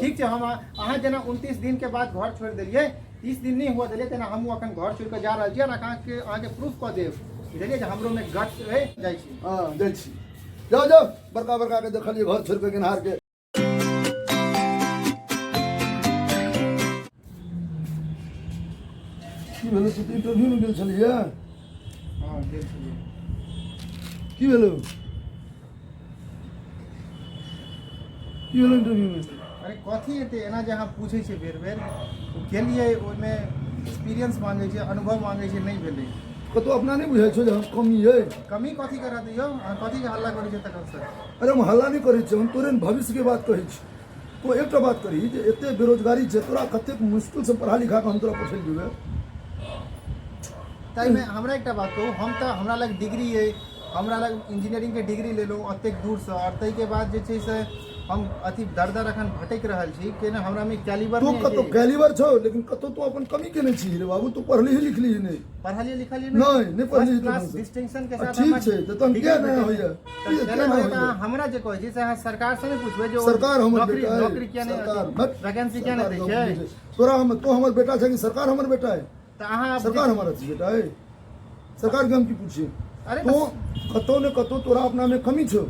ठीक है, हम अहाँ जना 29 दिन के बाद घर छोड़ दिलिए, 30 दिन नहीं हुआ दिलिए तेना हम अखन घर छोड़ के जा रहा छियै, अहाँ के प्रूफ कऽ देब, बुझलिए जे हमरो में गट्स है, जाइ छी। हाँ जाइ छी, जाओ जाओ, बड़का बड़का के देखलिए घर छोड़ के गिनहार के। की भेलै, तू तऽ इंटरव्यू में गेल छलिए? हाँ गेल छलिए। की भेलै, की भेलै इंटरव्यू में? अरे कथी हेतै, एना जे अहाँ पूछै छियै बेर बेर, गेलियै ओहिमे एक्सपीरियंस मांगै छै, अनुभव मांगै छै, नहीं भेलै। कतौ अपना नहीं बुझाइ छौ जे हम कमी है? कमी कथी करा दियौ, अहाँ कथी के हल्ला करै छै तखन से? अरे हम हल्ला नहीं करै छी, हम तोरे भविष्य के बात कहै छी। तो एकटा बात करी जे एते बेरोजगारी छै, तोरा कतेक मुश्किल से पढ़ा लिखा के हम तोरा पठेल देबै। ताहिमे हमरा एकटा बात कहू, हम तऽ हमरा लग डिग्री है, हमरा लग इंजीनियरिंग के डिग्री लेलहुँ अतेक दूर से, और ताहि के बाद जे छै से हम अथी दर दर अखन भटक रहल छी कि ना हमरा में कैलिबर तू नहीं कतो है। कैलिबर छौ, लेकिन कतो तू अपन कमी केने छी रे बाबू, तू पढ़ली लिखली नहीं। पढ़लिए लिखलिए नहीं पढ़ली क्लास डिस्टिंक्शन के साथ ठीक छै, त तहन किया नहीं होइया? हमरा जे कहै छै से अहाँ सरकार से नहीं पूछबै जे सरकार हमर नौकरी बेटा है, नौकरी किया नहीं, वैकेंसी किया नहीं दै छै? तोरा हम तो हमर बेटा छै कि सरकार हमर बेटा है? तऽ अहाँ सरकार हमारा छी बेटा है, सरकार के हम की पूछिए? अरे तो कतो ने कतो तोरा अपना में कमी छौ।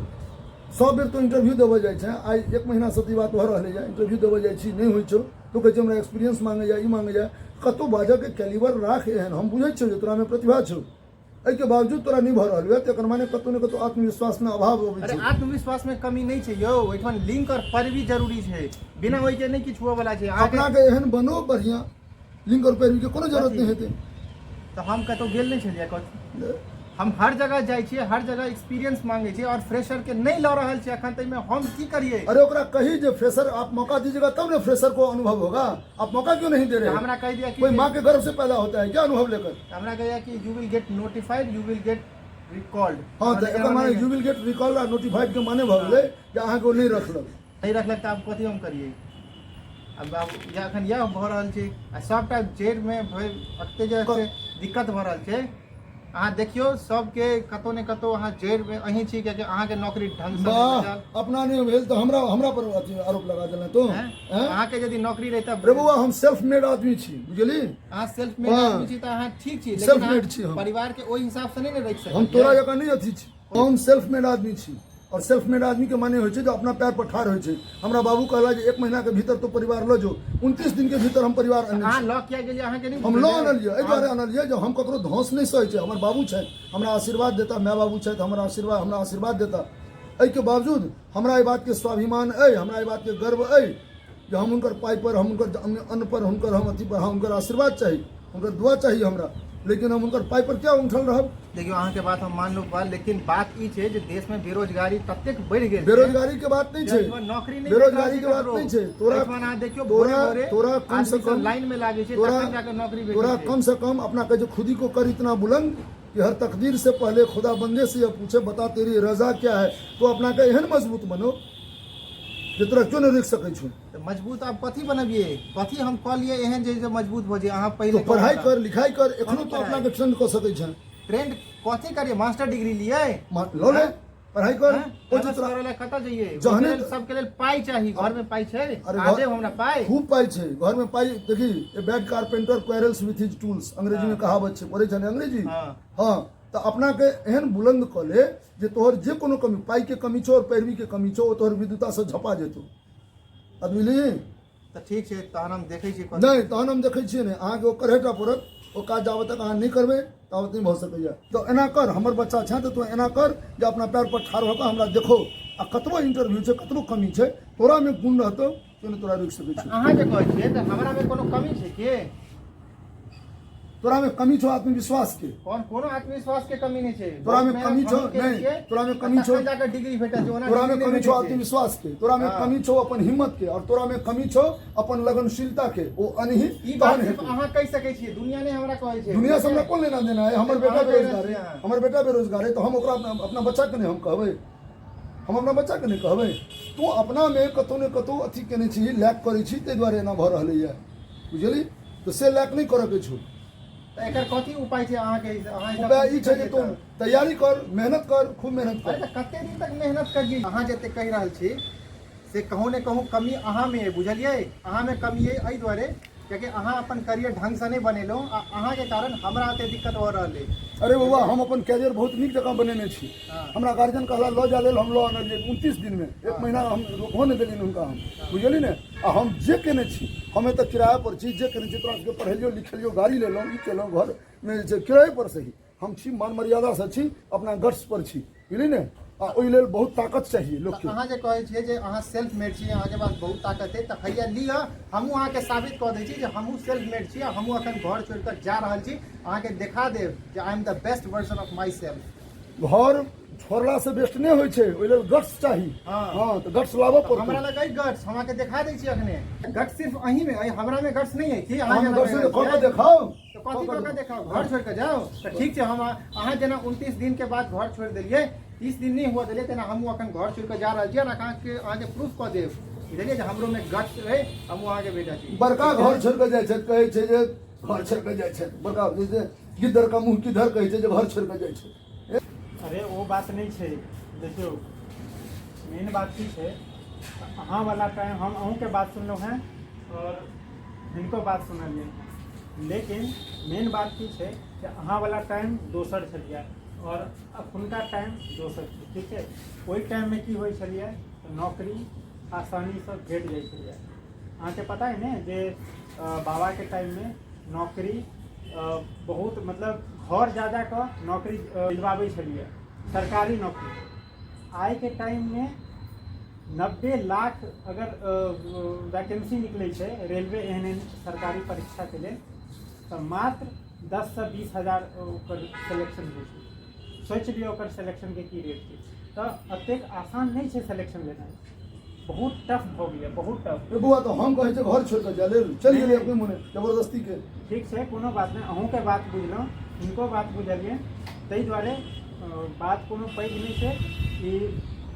100 बेर तो इंटरव्यू देबऽ जाइ छै, आई 1 महीना से ती बात भऽ रहलै है, इंटरव्यू देबऽ जाइ छी, नहीं होइ छौ, तो कहै छै हमरा एक्सपीरियंस मांगे जा, ई मांगे जा, कतो बाजऽ के कैलिबर राख एहन, हम बुझै छियौ जे तोरा में प्रतिभा छौ, एहि के बावजूद तोरा नहीं भऽ रहल है, तकर माने कतो ने कतो आत्मविश्वास में अभाव अबै अरे छै। आत्मविश्वास में कमी नहीं छै यौ, ओहिठाम लिंक और पैरवी जरूरी छै, बिना ओहि के नहीं किछ हुआ वाला छै। अपना के एहन बनो बढ़िया, लिंक और पैरवी के कोनो जरूरत नहीं हेतै। तो हम कतौ गेल नहीं छलिए कथी, हम हर जगह जाइ छियै, हर जगह एक्सपीरियंस मांगे छियै, और फ्रेशर के नहीं लऽ रहल छै अखन, तै में हम की करिए? अरे ओकरा कही जो फ्रेशर आप मौका दीजिएगा तब ना फ्रेशर को अनुभव होगा, आप मौका क्यों नहीं दे रहे? हमरा कह दिया कि कोई माँ के गर्भ से पैदा होता है क्या अनुभव लेकर? हमरा कहिया कि you will get notified, you will get recalled. हाँ तो एकर माने यू विल गेट रिकॉल्ड और नोटिफाइड के माने भ गेलै जे अहाँ को नहीं रखलक, नहीं रखलक त आब कथी हम करिए? अब या अखन यह भ रहल छै, आ सबटा जेल में एते जे दिक्कत भ रहल छै, अहाँ देखियो सबके कतो ने कतो अहाँ जेल में अहीं छी, कि अहाँ के नौकरी ढंग से नहीं मिलल, अपना नहीं भेल तो हमरा पर अथी आरोप लगा देला तो अहाँ के यदि नौकरी रहता। रे बउआ हम सेल्फ मेड आदमी छी, बुझली? अहाँ सेल्फ मेड आदमी छी त अहाँ ठीक छी, सेल्फ लेकिन मेड छी हम, परिवार के ओहि हिसाब से नहीं ने रख सकते। हम तोरा जकाँ नहीं अथी छी, हम सेल्फ मेड आदमी छी, और सेल्फ मेड आदमी के माने होइ छै जे अपना पैर पर ठाढ़ होइ छै। हमरा बाबू कहला जे 1 महीना के भीतर तो परिवार ल जो, 29 दिन के भीतर हम परिवार आनलिए। अहाँ लॉ किया गेलिए, अहाँ के नहीं हम लॉ आनलिए, एहि दुआरे आनलिए जे हम ककरो धौंस नहीं सहे छै, हमर बाबू छै, हमरा आशीर्वाद देता, माय बाबू छै हमरा आशीर्वाद देता, एहि के बावजूद हमरा एहि बात के स्वाभिमान है, हमरा एहि बात के गर्व है जे हम उनकर पाई पर, हम उनकर अन्न पर, हुनकर हम अथी पर, हम उनकर आशीर्वाद चाहिए, उनकर दुआ चाहिए हमरा, लेकिन हम उनकर पाई पर क्या उठल रहब? देखियो अहाँ के बात हम मान लो बात, लेकिन बात ई छै जे देश में बेरोजगारी ततेक बढ़ गेल छै। बेरोजगारी के बात नहीं छै, नौकरी नहीं, बेरोजगारी के बात नहीं छै, तोरा अहाँ देखियो तोरा कम से कम लाइन में लागे छै, तखन जाके नौकरी भेटै छै। तोरा कम से कम अपना के जो खुदी को कर इतना बुलंद कि हर तकदीर से पहले खुदा बंदे से यह पूछे बता तेरी रजा क्या है, तो अपना के एहन मजबूत बनो जे तोरा क्यों नहीं देख सकै छौ। मजबूत आप कथी बनबिए, कथी हम कह लिए एहन जे मजबूत भ जे अहाँ पहले तो पढ़ाई कर, लिखाई कर, एखनो तो अपना के ट्रेंड कर सकै छै। ट्रेंड कथी करिए, मास्टर डिग्री लिए लो ले, पढ़ाई कर, ओ जे तोरा कतऽ जाइए, जहने सबके लेल पाई चाही, घर में पाई छै, अरे आ देब हमरा पाई, खूब पाई छै घर में पाई। देखी a bad carpenter quarrels with his tools, अंग्रेजी में कहावत छै, पढ़े छै ने अंग्रेजी? हां तो अपना के एहन बुलंद क ले जे तोहर जे कोनो कमी, पाई के कमी छौ और पैरवी के कमी छौ, ओ तोहर विद्युता से झपा जेतौ। बुझली? तो ठीक छै, तहन हम देखै छी। नहीं तहन हम देखै छियै ने, अहाँ के ओ करहेटा पड़त, ओ काज जाबत तक अहाँ नहीं करबै ताबत नहीं भ सकैया। तो एना कर, हमर बच्चा छै तो तू एना कर जे अपना पैर पर ठाढ़ होकर हमरा देखो, आ कतबो इंटरव्यू छै, कतबो कमी छै, तोरा में गुण रहतौ तो ने तोरा रोक सकै छै। अहाँ जे कहै छियै त हमरा में कोनो कमी छै कि? तोरा में कमी छो आत्मविश्वास के, कोनो आत्मविश्वास के कमी नहीं छै। तोरा में कमी छो नहीं, तोरा में कमी छो जाकर डिग्री भेटल छै, ओना तोरा में कमी छो आत्मविश्वास के, तोरा में कमी छो अपन हिम्मत के, और तोरा में कमी छो अपन लगनशीलता के। ओ अनही ई बात अहाँ कह सकै छियै, दुनिया ने हमरा कहै छै। दुनिया से हमरा कोन लेना देना है? हमर बेटा बेरोजगार है, हमर बेटा बेरोजगार है, तो हम ओकरा अपना बच्चा के नहीं हम कहबै, हम अपना बच्चा के नहीं कहबै? तो अपना में कतौ ने कतौ अथी केने छी, लैक करै छी, तै दुआरे एना भ रहलै है, बुझली? तो से लैक नहीं करऽ के छौ। एकर कथी उपाय छै अहाँ के? उपाय ई छै जे तू तैयारी कर, मेहनत कर, खूब मेहनत कर। अरे कते दिन तक मेहनत करिए? अहाँ जते कहि रहल छी से कहूँ ने कहूँ कमी अहाँ में है, बुझलिए अहाँ में कमी है एहि दुआरे क्योंकि अहाँ अपन करियर ढंग से नहीं बनेलो अहाँ के कारण हमरा आते दिक्कत हो रहा है। अरे बाबा हम अपन कैरियर बहुत नीक जगह बनेने छी। हाँ। हमरा गार्जियन कहला लॉ जा लेल हम लॉ आनलिए 29 दिन में, एक महीना हम रोकहो नहीं देलिन हुनका हम, बुझलिए ने। आ हम जे केने छी हमें तो किराया पर छी, जे केने छी तोरा सबके पढ़ेलियो लिखेलियो गाड़ी लेलहुँ ई केलहुँ घर में जे किराए पर सही हम छी, मान मर्यादा से छी, अपना गट्स पर छी, बुझलिए ने। आ ओहि लेल बहुत ताकत चाहिए लोग के। अहाँ जे कहै छियै जे अहाँ सेल्फ मेड छी, अहाँ के पास बहुत ताकत है तो हैया लिअ हमहूँ अहाँ के साबित कऽ दै छी जे हमहूँ सेल्फ मेड छी, हमहूँ अखन घर छोड़ कर जा रहल छी, अहाँ के देखा देब जे I am the best version of myself. घर छोड़ला से बेस्ट नहीं होय छै, ओहि लेल गट्स चाही। हाँ। हाँ तो गट्स लाबो पड़तै। हमरा लग अइ गट्स, हम अहाँके देखा दै छी अखने। गट्स सिर्फ अहीं में अइ, हमरा में गट्स नहीं है कि अहाँ हम जेना गट्स में कऽ गट्स के है। देखाओ। तो कथी कऽ के देखाओ, घर छोड़ के जाओ तो ठीक है। हम अहाँ जेना 29 दिन के बाद घर छोड़ देलिए, 30 दिन नहीं हुआ देलिए, तेना हमहूँ अखन घर छोड़ के जा रहल छी, अहाँ के प्रूफ कऽ देब, बुझलिए जे हमरो में गट्स है, हमहूँ अहाँ के भेजा छी। बड़का घर छोड़ के जाइ छै, कहै छै जे घर छोड़ के जाइ छै, बड़का जैसे गिद्दर का मुंह किधर कहै छै जे घर छोड़ के जाइ छै। अरे वो बात नहीं है, देखियो मेन बात की है, अहाँ वाला टाइम हम अहूँ के बात सुनलो हैं और इनको बात सुनलिए, लेकिन मेन बात की है कि अहाँ वाला टाइम दोसर छलिए और अखुनका टाइम दोसर छै, ठीक है। ओहि टाइम में की होइ छलिए नौकरी आसानी से भेट जाइ छलिए। अहाँके पता है ने जे बाबा के टाइम में नौकरी बहुत मतलब घर जा जा कऽ नौकरी दिलवाबै छलिए, सरकारी नौकरी। आइ के टाइम में 90 लाख अगर वैकेंसी निकले छै रेलवे एहन सरकारी परीक्षा के लिए, तो मात्र 10 से 20 हजार ओकर सिलेक्शन होइ छै। सोचि लियौ ओकर सिलेक्शन के की रेट छै, तो अतेक आसान नहीं छै सिलेक्शन लेना, बहुत टफ भऽ गेलै, बहुत टफ। बुआ तो हम कहै छै घर छोड़ के जा ले, चल गेलै अपने मोने जबरदस्ती के। ठीक छै, कोनो बात नहीं, अहूँ के बात बुझलहुँ, हिनको बात बुझलिए, ताहि दुआरे बात कोनो पैघ नहीं छै, ई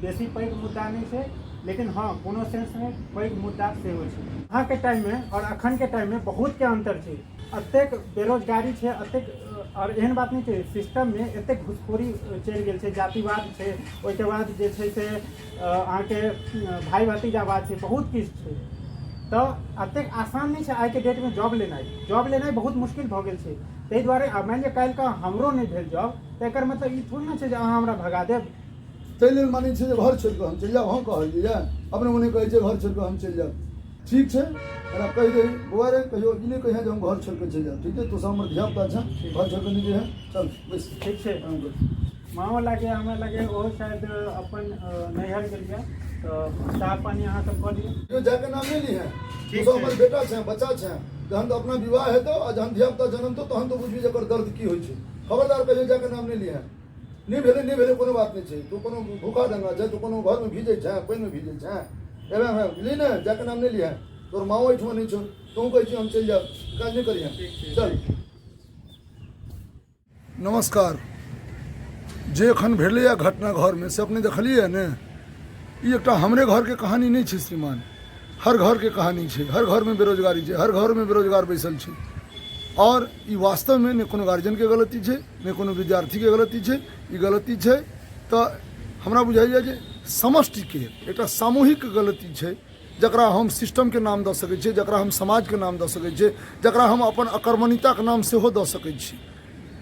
बेसी पैघ मुद्दा नहीं छै, लेकिन हाँ कोनो सेंस में पैघ मुद्दा सेहो छै। अहाँ के टाइम में और अखन के टाइम में बहुत के अंतर छै, अतेक बेरोजगारी छै, अतेक और एहन बात नहीं छै, सिस्टम में एतेक घुसखोरी चलि गेल छै, जातिवाद छै, ओहिके बाद जे छै से अहाँके भाई भतीजावाद छै, बहुत किछु छै। तो अतेक आसान नहीं है आज के डेट में जॉब लेनाइ बहुत मुश्किल भऽ गेल छै। ताहि दुआरे मानि लिअ काल्हि का हमरो नहीं भेल जॉब, तो एकर मतलब ई थोड़ी ना छै जे अहाँ हमरा भगा देब। ताहि लेल मानै छै जे घर छोड़ के हम चलि जाब, हम कहलिए अपने मोने कहै छै घर छोड़ के हम चलि जाब, ठीक छै। अरे कहि दे बुआ रे कहियो ई नहीं कहिए जे हम घर छोड़ के चलि जाब, ठीक है। तो हमर धियापुता छै, घर छोड़ के नहीं जे चल बस ठीक छै। माओ लागे हमरा लगे ओहो शायद अपन नैहर गेलिए, तो चाह पानी अहाँ सब कऽ लिअ। जो जाके नाम नहीं ली है, ठीक तो छै। हमर बेटा छै, बच्चा छै, जहन तो अपना विवाह हेतौ आ जहन धियापुता जन्मतौ तहन तो बुझबी जे एकर दर्द की होइ छै। खबरदार कहियो जाके नाम नहीं ली है, नहीं भेले कोनो बात नहीं छै। तू कोनो भूखा डंगा छै, तू कोनो घर में भीजै छै, पानि में भीजै छै, एबे ली ने जाके नाम नहीं ली है। तोर माओ एहिठमा नहीं छौ, तू कहै छी हम चलि जाब, काज नहीं करिहे, चल। नमस्कार। जे एखन भेलैए घटना घर में से अपने देखलिए ने, ई एकटा हमरे घर के कहानी नहीं छै श्रीमान, हर घर के कहानी छै। हर घर में बेरोजगारी छै, हर घर में बेरोजगार बैसल छै, और ई वास्तव में ने कोनो गार्जियन के गलती छै, ने कोनो विद्यार्थी के गलती छै। ई गलती छै तो हमरा बुझाइए जे समष्टि के एकटा सामूहिक गलती छै, जकरा हम सिस्टम के नाम दऽ सकै छियै, जकरा हम समाज के नाम दऽ सकै छियै, जकरा हम अपन अकर्मण्यता के नाम सेहो दऽ सकै छी।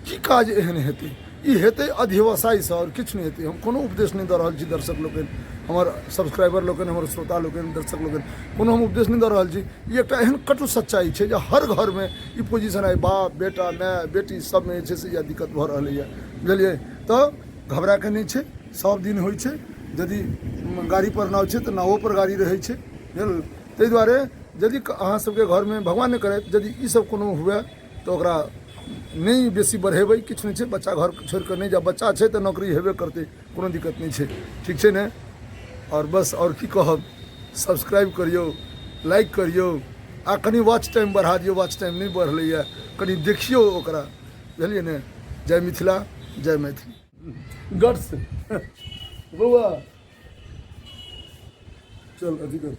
की काज एहन हेतै? ई हेतै अध्यवसाय से और किछु नहीं हेतै। हम कोनो उपदेश नहीं दऽ रहल छी दर्शक लोकनि, हमर सब्सक्राइबर लोकनि, हमर श्रोता लोकनि, दर्शक लोकनि, कोनो हम उपदेश नहीं दऽ रहल छी। ई एकटा एहन कटु सच्चाई छै जे हर घर में ई पोजिशन है, बाप बेटा माय बेटी सब में जे छै से यह दिक्कत भऽ रहलैए, बुझलिए। तो घबरा के नहीं छै, सब दिन होइ छै। यदि गाड़ी पर नाव छै तो नावो पर गाड़ी रहै छै, बुझल। ताहि दुआरे यदि अहाँ सबके घर में भगवान नहीं करे यदि ई सब कोनो हुए तो ओकरा नहीं बेसी बढ़ेबै, किछु नहीं छै। बच्चा घर छोड़ कर नहीं जा, बच्चा छै तो नौकरी हेबे करते, कोनो दिक्कत नहीं छै, ठीक छै ने। और बस और की कहब, सब्सक्राइब करियो, लाइक करियो, आ कनी वॉच टाइम बढ़ा दियो, वॉच टाइम नहीं बढ़लैए, कनी देखियो ओकरा, बुझलिए ने। जय मिथिला, जय मैथिली। गट्स बउआ चल अथी कर।